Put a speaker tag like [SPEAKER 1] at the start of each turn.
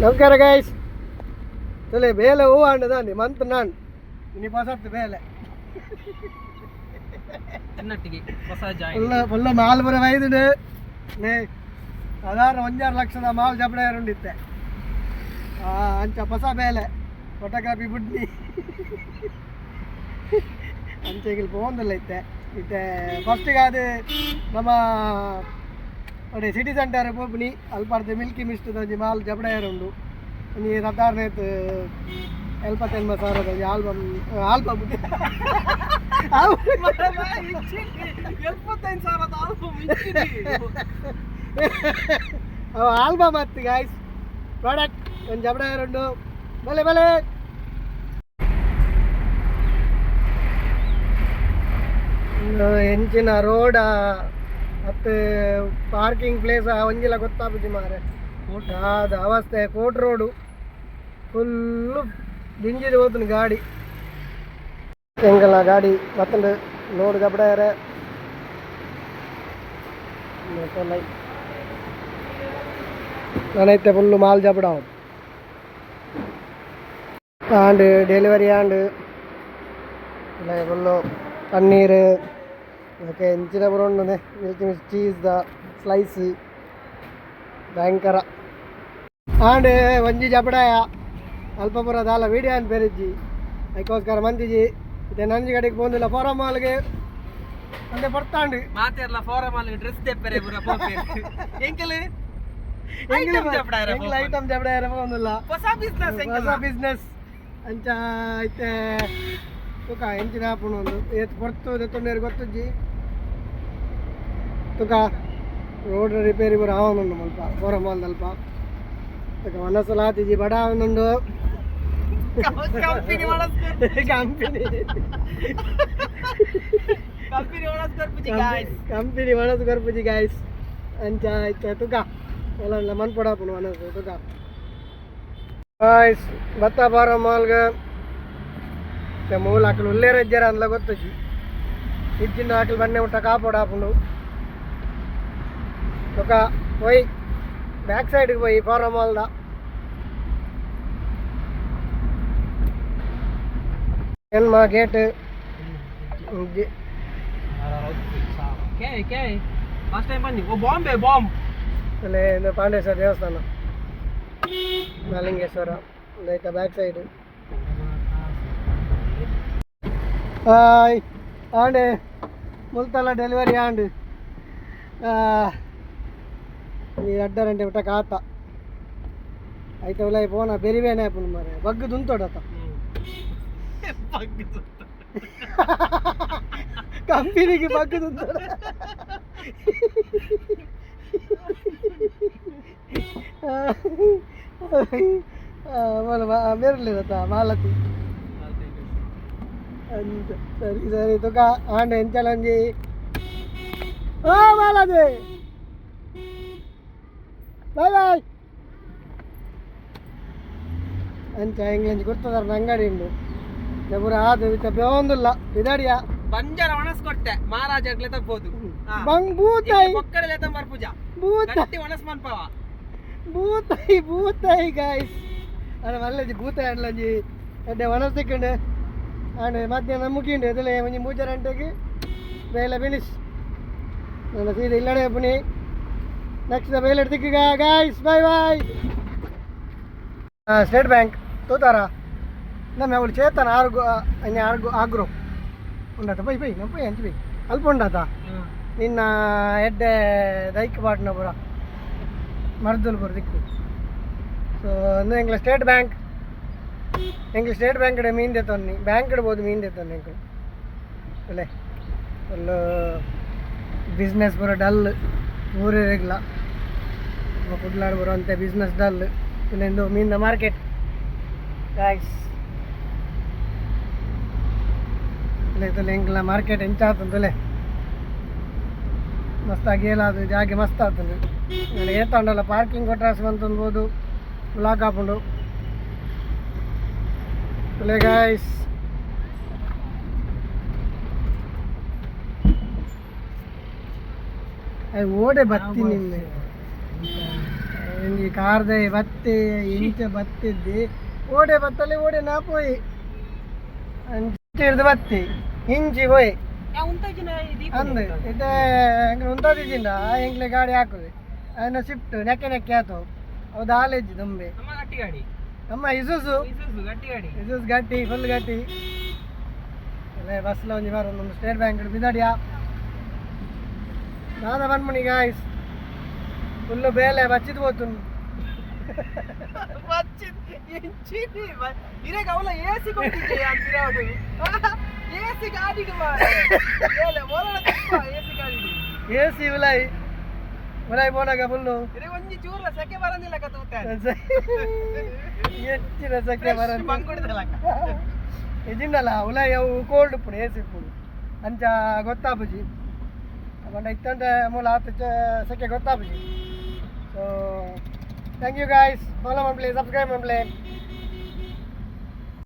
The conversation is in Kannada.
[SPEAKER 1] ನಮಸ್ಕಾರ ಗೈಸ್. ತಲೆ ಬೇಲೆ ಹೂ ಅಂಡದಾಂಡಿ ಮಂತ್ ನಾನು ಇನಿ ಪಸತ್ತು ಬೇಲೆ ಫುಲ್ಲ ಮಾಲ್ ಬರ ವೈದುಂಡು ಸಾಧಾರಣ 1-6 ಲಕ್ಷದ ಮಾಲ್ ಜಬಡ ಉಂಡಿತ್ತೆ ಅಂಚ ಹೊಸ ಬೇಲೆ ಫೋಟೋಗ್ರಾಫಿ ಬುಡ್ನಿ ಅಂಚೆಗಿಲ್ ಪೋಂದಿಲ್ಲ ಇತ್ತೆ ಫಸ್ಟಿಗೆ ಅದು ನಮ್ಮ ಅದೇ ಸಿಟಿ ಸೆಂಟರ್ ಪೋಪುನಿ ಅಲ್ಪಾರ್ದು ಮಿಲ್ಕಿ ಮಿಸ್ಟ್ ಒಂಜಿ ಮಾಲ್ ಜಬಡ ಉಂಡು ಒಂಜಿ ಸಾಧಾರಣ 75,000 ಒಂಜಿ ಆಲ್ಬಮ್ ಆಲ್ಬಮ್ ಹತ್ತು ಗಾಯ್ಸ್ ಪ್ರಾಡಕ್ಟ್ ಒಂದು ಜಬಡ ಉಂಡು ಬಲೆ ಬಲೆ ಹೆಂಚಿನ ರೋಡ ಮತ್ತು ಪಾರ್ಕಿಂಗ್ ಪ್ಲೇಸ್ ಒಂಜಿಲ್ಲ ಗೊತ್ತಾಗ್ಬಿಟ್ಟು ಮಾರೆ ಅದು ಅವಸ್ಥೆ ಕೋಟ್ ರೋಡು ಫುಲ್ಲು ದಿಂಜಿದು ಹೋಗ್ತೀನಿ ಗಾಡಿ ಹೆಂಗಲ್ಲ ಗಾಡಿ ಮತ್ತೊಂದು ಲೋಡ್ ಗಬಡಾರೆ ನಾನೈತೆ ಫುಲ್ಲು ಮಾಲ್ ಜಬಡ and delivery and full paneer okay ಹೆಂಚಿನ ಬರೋಂಡು ಮಿಲ್ಕಿ ಮಿಸ್ಟ್ ಚೀಸ್ ಸ್ಲೈಸ್ ಭಯಂಕರ ಆಂಡ್ ಒಂಜಿ ಜಬಡಾಯ ಅಲ್ಪ ಪುರ ದಾಲ ವೀಡಿಯೋ ಅಂತ ಬೇರಿಜ್ಜಿ ಅದಕ್ಕೋಸ್ಕರ ಮಂದಿಜಿ ಇದೆ ನಂಜಿ ಕಡೆಗೆ ಬಂದಿಲ್ಲ ಫೋರಂ ಮಾಲ್ಗೆ ಅಂದೆ ಬರ್ತಾಂಡು
[SPEAKER 2] ಮಾತೆರ್ಲ ಫೋರಂ ಮಾಲ್ಗೆ ಡ್ರೆಸ್ ತೆಪ್ಪರೆ ಪುರ ಪೋಪೆ ಎಂಕಲ್
[SPEAKER 1] ಐಟಮ್ ಜಬಡಾಯ ಬಂದಿಲ್ಲ
[SPEAKER 2] ಹೊಸ
[SPEAKER 1] ಬಿಸ್ನೆಸ್ ಅಂಚ ಐತೆ ತುಕ ಹೆಂಚಿನ ಹಾಪುಣ ಒಂದು ಏತ್ ಕೊಡ್ತು ತೊಂಡೇರು ಗೊತ್ತಜ್ಜಿ ತುಕ ರೋಡ್ ರಿಪೇರಿ ಬರ ಅವನುಂಡು ಮಲ್ಪ ಫೋರಂ ಮಾಲ್ದಲ್ಪ ತುಕ ಮನಸ್ಸಲ್ಲ ಆತಿಜಿ ಬಡ ಅವನುಂಡು
[SPEAKER 2] ಕಂಪನಿ
[SPEAKER 1] ಮನಸ್ಸು ಕೊರ್ಪುಜಿ ಗಾಯ್ಸ್ ಅಂಚ ಐತೆ ತುಕ ಎಲ್ಲ ಮನ್ ಪಡಾಪುಣ ಮನಸ್ಸು ತುಕ ಗಾಯ್ಸ್ ಬತ್ತ ಫೋರಂ ಮಾಲ್ಗೆ ಮೂಲ ಆಕಲು ಉಲ್ಲೇ ರಜ್ಜರ ಅಂದ್ಲ ಗೊತ್ತಜ್ಜಿ ಇಜ್ಜಿನ ಆಕಲು ಬನ್ನೆ ಮುಟ್ಟ ಕಾಪಾಡು ಹಾಪುಂಡು ఒక పోయి బ్యాక్ సైడ్కి పోయి ఫారం మాల్దా మా గేట్ ಪಾಂಡೇಶ್ವರ ದೇವಸ್ಥಾನ ಮಲ್ಲಿಂಗೇಶ್ವರ ಇದೈತೆ ಬ್ಯಾಕ್ ಸೈಡ್ ಹಾಯ್ ಆಂಡೆ ಮುಲ್ತಲ್ಲ ಡೆಲಿವರಿ ಆಂಡ್ ಈ ಅಡ್ಡರಂಟೆ ಬಿಟ್ಟ ಕಾತ ಆಯ್ತು ಒಳ್ಳೆ ಫೋನ ಬೆರಿಬೇನೆ ಆಪುನು ಮಾರೆ ಬಗ್ಗದು ಉಂಟೋಡತ ಕಂಪನಿಗೆ ಬಗ್ಗದು ಉಂಟೋಡ ಮೇರಲಿರತ್ತ ಮಾಲತಿ ಅಂತ ಸರಿ ಸರಿ ತುಕ ಆಂಡ ಎಂಚಲಂಜಿ ಓ ಮಾಲತಿ ಬಾಯ್ ಬಾಯ್ ಅಂಚ ಇಂಗ್ಲೆಂಜ್ ಗುರ್ತದಾರ ಅಂಗಡಿ ಉಂಡು ಪೂರ ಆದು ಇತ್ತ ಬೇವೊಂದುಲ್ಲ ಬಿದಾಡಿಯ
[SPEAKER 2] ಬಂಜಾರ ಒಣಸ್ ಕೊಟ್ಟೆ ಮಹಾರಾಜ ತಪ್ಪೋದು
[SPEAKER 1] ಬಂಗ್ ಬೂತಾಯಿ
[SPEAKER 2] ಪಕ್ಕಡಲೆ ತಂಬರ್ ಪೂಜಾ
[SPEAKER 1] ಬೂತಾಯಿ
[SPEAKER 2] ಒಣಸ್ ಮನ್ಪವ
[SPEAKER 1] ಬೂತಾಯಿ ಗಾಯ್ಸ್ ಅದ ಮಲ್ಲಜಿ ಬೂತಾಯಿ ಅಡ್ಲಂಜಿ ಎಡ್ಡೆ ಒಣಸ್ ತಿಕ್ಕಂಡೆ ಆಂಡ್ ಮಧ್ಯಾಹ್ನ ಮುಗಿಂಡು ಎದಲೆ ಒಂಜಿ 3 ಗಂಟೆಗೆ ಬೇಲೆ ಫಿನಿಶ್ ನಾನು ಸೀದಾ ಇಲ್ಲಡೆ ಪುನಿ ನೆಕ್ಸ್ಟ್ ಬೇಲೆ ತಿಕ್ಕ ಗಾಯ್ಸ್ ಬಾಯ್ ಬಾಯ್ ಸ್ಟೇಟ್ ಬ್ಯಾಂಕ್ ತೋತಾರ ನಮ್ಮ ಅವಳು ಚೇತನ ಆಗ್ರೋ ಉಂಡಾತ ಬೈ ಬೈ ನಮ್ಮ ಬೈ ಹಂಚಿ ಬೈ ಅಲ್ಪ ಉಂಡಾತ ನಿನ್ನ ಎಡ್ಡೆ ದೈಕ್ ಪಾಟ್ನ ಪುರ ಮರ್ದುಲ್ಪುರ ದಿಕ್ಕು ಸೊ ಒಂದು ಎಂಗ್ಲ ಸ್ಟೇಟ್ ಬ್ಯಾಂಕ್ ಕಡೆ ಮೀನ್ ತೆತ್ತೊನ್ನಿ ಬ್ಯಾಂಕ್ ಇಡ್ಬೋದು ಮೀನ್ ತೆತ್ತೊನ್ನಿ ಎಂಕಲ್ ಅಲ್ಲೇ ಫುಲ್ಲು ಬಿಸ್ನೆಸ್ ಪೂರ ಡಲ್ ಊರಿರಗಿಲ್ಲ ಕುಡ್ಲಾಡ್ ಬರುವಂತೆ ಬಿಸ್ನೆಸ್ ಡಲ್ ಇನ್ನೊಂದು ಮೀನಿನ ಮಾರ್ಕೆಟ್ ಗಾಯ್ಸ್ ಇಲ್ಲೈತಲ್ಲ ಎಂಕ್ಲ ಮಾರ್ಕೆಟ್ ಎಂಚಾತಂತಲೇ ಮಸ್ತಾಗಿ ಏಲಾದು ಜಾಗೆ ಮಸ್ತ್ ಆಗ್ತದೆ ನಾನು ಏತಂಡಲ್ಲ ಪಾರ್ಕಿಂಗ್ ಕೊಟ್ರಾಸ್ ಬಂತನ್ಬೋದು ಬ್ಲಾಕ್ ಹಾಕೊಂಡು ಅಲ್ಲೇ ಗಾಯ್ಸ್ ಓಡೆ ಬರ್ತೀನಿ ఏంది కార్దే బత్తి ఇంచ బత్తిద్ది ఓడే బత్తలే ఓడే నా పోయి ಅಂಚಿಡ್ದು ಬತ್ತಿ ಹಿಂಚಿ ಹೋಯ್ ಅಂದು ಇದೇ ಉಂತದಿದ್ದಿಂದ ಎಂಕ್ಲೆ ಗಾಡಿ ಹಾಕುದು ಅದನ್ನ ಶಿಫ್ಟ್ ನೆಕ್ಕೆ ನೆಕ್ಕೆ ಆತು ಹೌದು ಹಾಲೆಜ್ಜಿ ತುಂಬೆ ನಮ್ಮ ಇಸುಸು ಇಸುಸ್ ಗಟ್ಟಿ ಫುಲ್ ಗಟ್ಟಿ ಬಸ್ಲ ಒಂಜಿ ಬರ ಒಂದು ಸ್ಟೇಟ್ ಬ್ಯಾಂಕ್ ಬಿದಡಿಯಾ ನಾದ ಬನ್ಮುನಿ ಗಾಯ್ಸ್ ಫುಲ್ಲು ಬೇಲೆ ಬಚ್ಚಿದ್ ಹೋತುಂಡು ఏసీ ఉలాయి ఉలాయి పోనాక ఫుల్లు ಹೆಚ್ಚಿನ ಸೆಕೆ ಬರ ಇದಿಂಡಲ್ಲ ಉಲಾಯಿ ಅವು ಕೋಲ್ಡ್ ఇప్పుడు ఏసీ ఇప్పుడు ಅಂಚ ಗೊತ್ತಾಪುಜಿ ಅಕೊಂಡ ಇತ್ತಂತೆ ಮೂಲ ಆತ ಸೆಕೆ ಗೊತ್ತಾಪುಜಿ so thank you guys follow ಮಾಡ್ಲಿ ಸಬ್ಸ್ಕ್ರೈಬ್ ಮಾಡ್ಲಿ